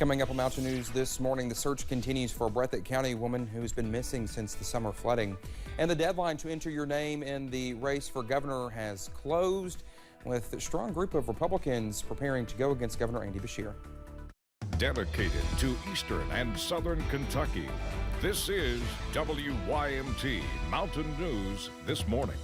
Coming up on Mountain News this morning, the search continues for a Breathitt County woman who's been missing since the summer flooding. And the deadline to enter your name in the race for governor has closed, with a strong group of Republicans preparing to go against Governor Andy Beshear. Dedicated to Eastern and Southern Kentucky, this is WYMT Mountain News this morning.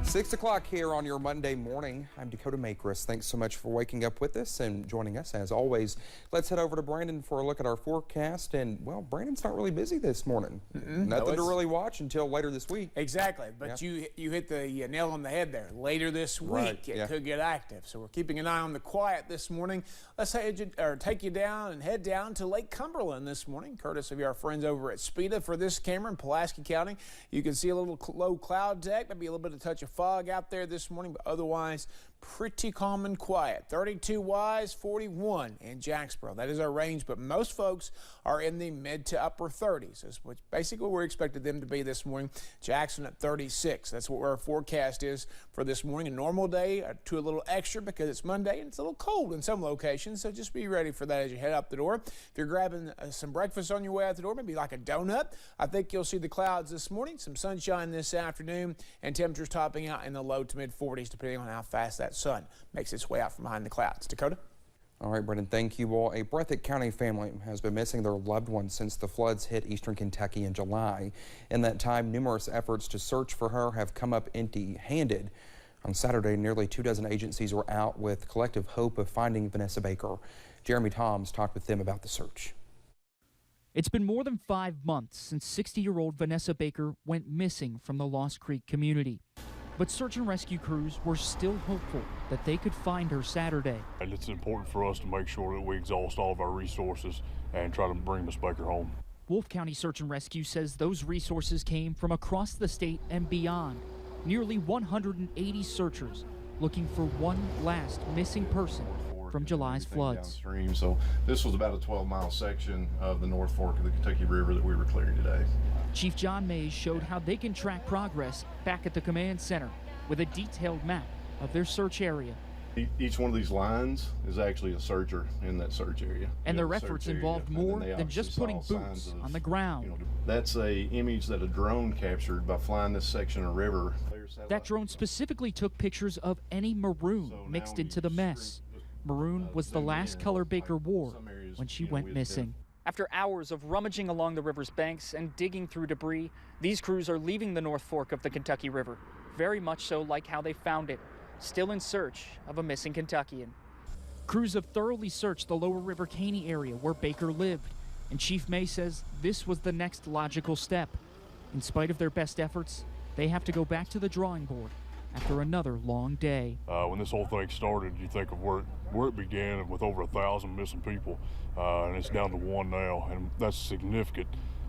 6 o'clock here on your Monday morning. I'm Dakota Makris. Thanks so much for waking up with us and joining us as always. Let's head over to Brandon for a look at our forecast. And, well, Brandon's not really busy this morning. Nothing to really watch until later this week. Exactly. But you hit the nail on the head there. Later this week, it could get active. So we're keeping an eye on the quiet this morning. Let's take you down and head down to Lake Cumberland this morning, courtesy of our friends over at SPEDA. For this camera in Pulaski County, you can see a little low cloud deck, maybe a little bit of touch of fog out there this morning, but otherwise pretty calm and quiet. 32 Wise, 41 in Jacksboro. That is our range, but most folks are in the mid to upper 30s, which basically we're expected them to be this morning. Jackson at 36. That's what our forecast is for this morning. A normal day to a little extra because it's Monday and it's a little cold in some locations, so just be ready for that as you head out the door. If you're grabbing some breakfast on your way out the door, maybe like a donut, I think you'll see the clouds this morning, some sunshine this afternoon, and temperatures topping out in the low to mid 40s depending on how fast that sun makes its way out from behind the clouds. Dakota? All right, Brendan, thank you. Well, a Breathitt County family has been missing their loved one since the floods hit eastern Kentucky in July. In that time, numerous efforts to search for her have come up empty-handed. On Saturday, nearly 24 agencies were out with collective hope of finding Vanessa Baker. Jeremy Toms talked with them about the search. It's been more than 5 months since 60-year-old Vanessa Baker went missing from the Lost Creek community. But search and rescue crews were still hopeful that they could find her Saturday. And it's important for us to make sure that we exhaust all of our resources and try to bring Miss Baker home. Wolfe County Search and Rescue says those resources came from across the state and beyond. Nearly 180 searchers looking for one last missing person from July's floods. Downstream. So this was about a 12-mile section of the North Fork of the Kentucky River that we were clearing today. Chief John Mays showed how they can track progress back at the command center with a detailed map of their search area. Each one of these lines is actually a searcher in that search area. And their efforts involved more than just putting boots on the ground. That's a image that a drone captured by flying this section of river. That drone specifically took pictures of any maroon mixed into the mess. Maroon was the last color Baker wore when she went missing. After hours of rummaging along the river's banks and digging through debris, these crews are leaving the North Fork of the Kentucky River, very much so like how they found it, still in search of a missing Kentuckian. Crews have thoroughly searched the Lower River Caney area where Baker lived, and Chief May says this was the next logical step. In spite of their best efforts, they have to go back to the drawing board after another long day. When this whole thing started, you think of where it began with over 1,000 missing people, and it's down to 1 now, and that's significant.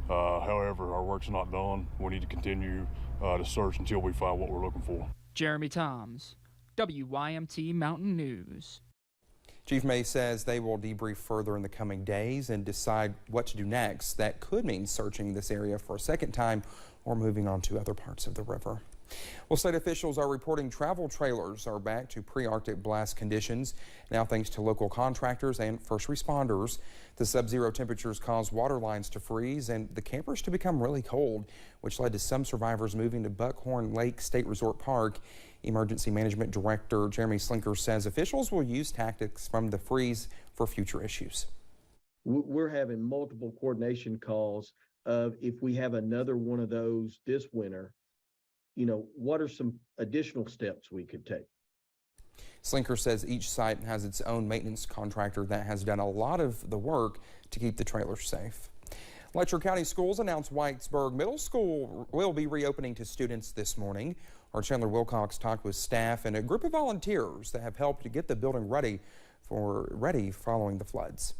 However, our work's not done. We need to continue to search until we find what we're looking for. Jeremy Toms, WYMT Mountain News. Chief May says they will debrief further in the coming days and decide what to do next. That could mean searching this area for a second time or moving on to other parts of the river. Well, state officials are reporting travel trailers are back to pre-Arctic blast conditions now thanks to local contractors and first responders. The sub-zero temperatures caused water lines to freeze and the campers to become really cold, which led to some survivors moving to Buckhorn Lake State Resort Park. Emergency Management Director Jeremy Slinker says officials will use tactics from the freeze for future issues. We're having multiple coordination calls of if we have another one of those this winter, what are some additional steps we could take? Slinker says each site has its own maintenance contractor that has done a lot of the work to keep the trailers safe. Letcher County Schools announced Whitesburg Middle School will be reopening to students this morning. Our Chandler Wilcox talked with staff and a group of volunteers that have helped to get the building ready following the floods.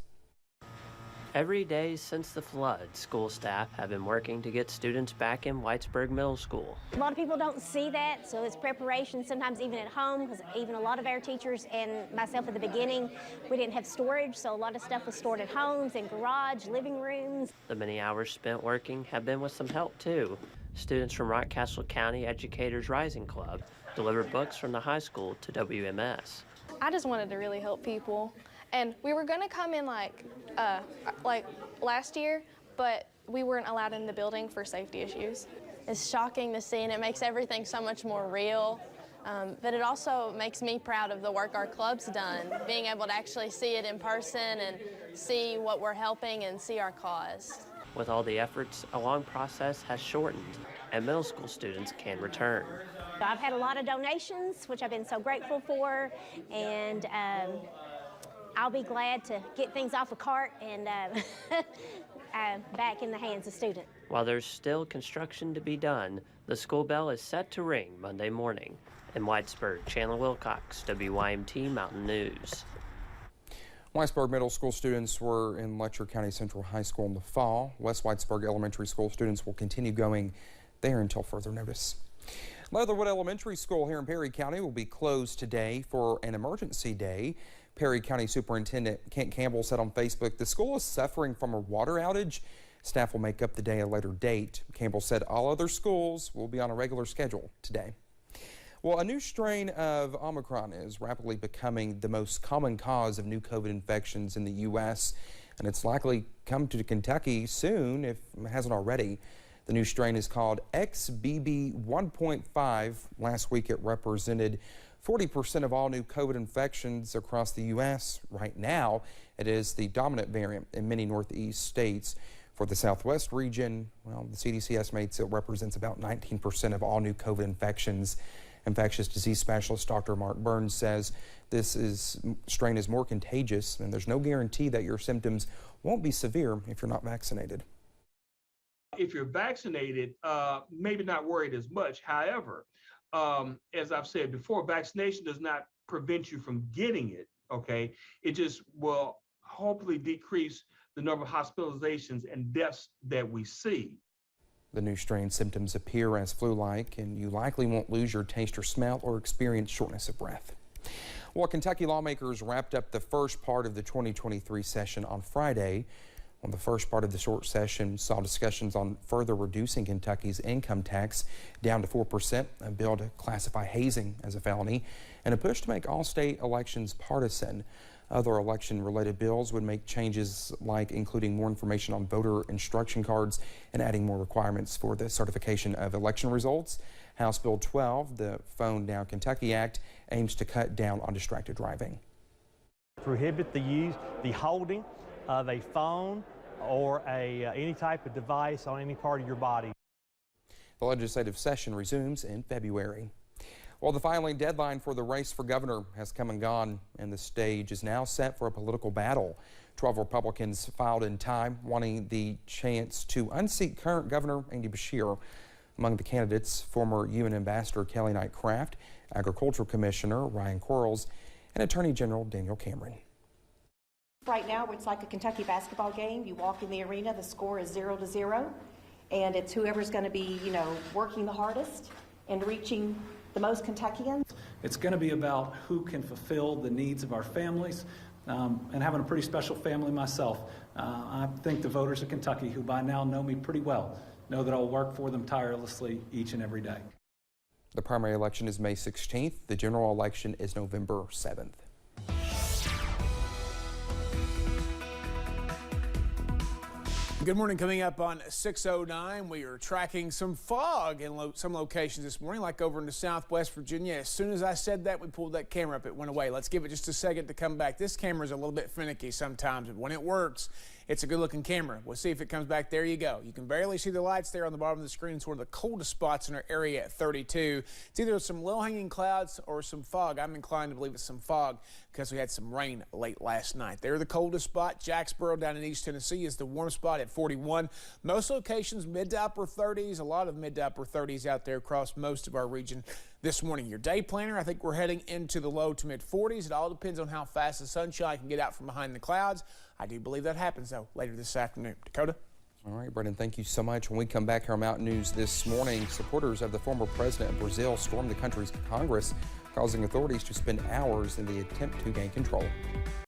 Every day since the flood, school staff have been working to get students back in Whitesburg Middle School. A lot of people don't see that, so it's preparation sometimes even at home, because even a lot of our teachers and myself at the beginning, we didn't have storage, so a lot of stuff was stored at homes, in garage, living rooms. The many hours spent working have been with some help too. Students from Rockcastle County Educators Rising Club delivered books from the high school to WMS. I just wanted to really help people And we were gonna come in like last year, but we weren't allowed in the building for safety issues. It's shocking to see, and it makes everything so much more real. But it also makes me proud of the work our club's done, being able to actually see it in person and see what we're helping and see our cause. With all the efforts, a long process has shortened, and middle school students can return. I've had a lot of donations, which I've been so grateful for, and I'll be glad to get things off a cart and back in the hands of students. While there's still construction to be done, the school bell is set to ring Monday morning. In Whitesburg, Chandler Wilcox, WYMT Mountain News. Whitesburg Middle School students were in Letcher County Central High School in the fall. West Whitesburg Elementary School students will continue going there until further notice. Leatherwood Elementary School here in Perry County will be closed today for an emergency day. Perry County Superintendent Kent Campbell said on Facebook the school is suffering from a water outage. Staff will make up the day at a later date. Campbell said all other schools will be on a regular schedule today. Well, a new strain of Omicron is rapidly becoming the most common cause of new COVID infections in the U.S., and it's likely come to Kentucky soon if it hasn't already. The new strain is called XBB 1.5. Last week it represented 40% of all new COVID infections across the U.S. Right now, it is the dominant variant in many Northeast states. For the Southwest region, well, the CDC estimates it represents about 19% of all new COVID infections. Infectious disease specialist Dr. Mark Burns says this strain is more contagious, and there's no guarantee that your symptoms won't be severe if you're not vaccinated. If you're vaccinated, maybe not worried as much. However, as I've said before, vaccination does not prevent you from getting it, okay? It just will hopefully decrease the number of hospitalizations and deaths that we see. The new strain symptoms appear as flu-like, and you likely won't lose your taste or smell or experience shortness of breath. Well, Kentucky lawmakers wrapped up the first part of the 2023 session on Friday. Well, the first part of the short session saw discussions on further reducing Kentucky's income tax down to 4%, a bill to classify hazing as a felony, and a push to make all state elections partisan. Other election-related bills would make changes like including more information on voter instruction cards and adding more requirements for the certification of election results. House Bill 12, the Phone Down Kentucky Act, aims to cut down on distracted driving. Prohibit the holding of a phone or any type of device on any part of your body. The legislative session resumes in February. Well, the filing deadline for the race for governor has come and gone, and the stage is now set for a political battle. 12 Republicans filed in time, wanting the chance to unseat current Governor Andy Beshear. Among the candidates, former UN Ambassador Kelly Knight Craft, Agricultural Commissioner Ryan Quarles, and Attorney General Daniel Cameron. Right now, it's like a Kentucky basketball game. You walk in the arena, the score is 0-0, and it's whoever's going to be, working the hardest and reaching the most Kentuckians. It's going to be about who can fulfill the needs of our families, and having a pretty special family myself. I think the voters of Kentucky, who by now know me pretty well, know that I'll work for them tirelessly each and every day. The primary election is May 16th. The general election is November 7th. Good morning. Coming up on 6:09, we are tracking some fog in some locations this morning, like over into Southwest Virginia. As soon as I said that, we pulled that camera up. It went away. Let's give it just a second to come back. This camera is a little bit finicky sometimes, but when it works, it's a good-looking camera. We'll see if it comes back. There you go. You can barely see the lights there on the bottom of the screen. It's one of the coldest spots in our area at 32. It's either some low-hanging clouds or some fog. I'm inclined to believe it's some fog because we had some rain late last night. They're the coldest spot. Jacksboro down in East Tennessee is the warm spot at 41. Most locations mid to upper 30s. A lot of mid to upper 30s out there across most of our region this morning. Your day planner, I think we're heading into the low to mid 40s. It all depends on how fast the sunshine can get out from behind the clouds. I do believe that happens, though, later this afternoon. Dakota? All right, Brendan, thank you so much. When we come back, our Mountain News this morning, supporters of the former president of Brazil stormed the country's Congress, causing authorities to spend hours in the attempt to gain control.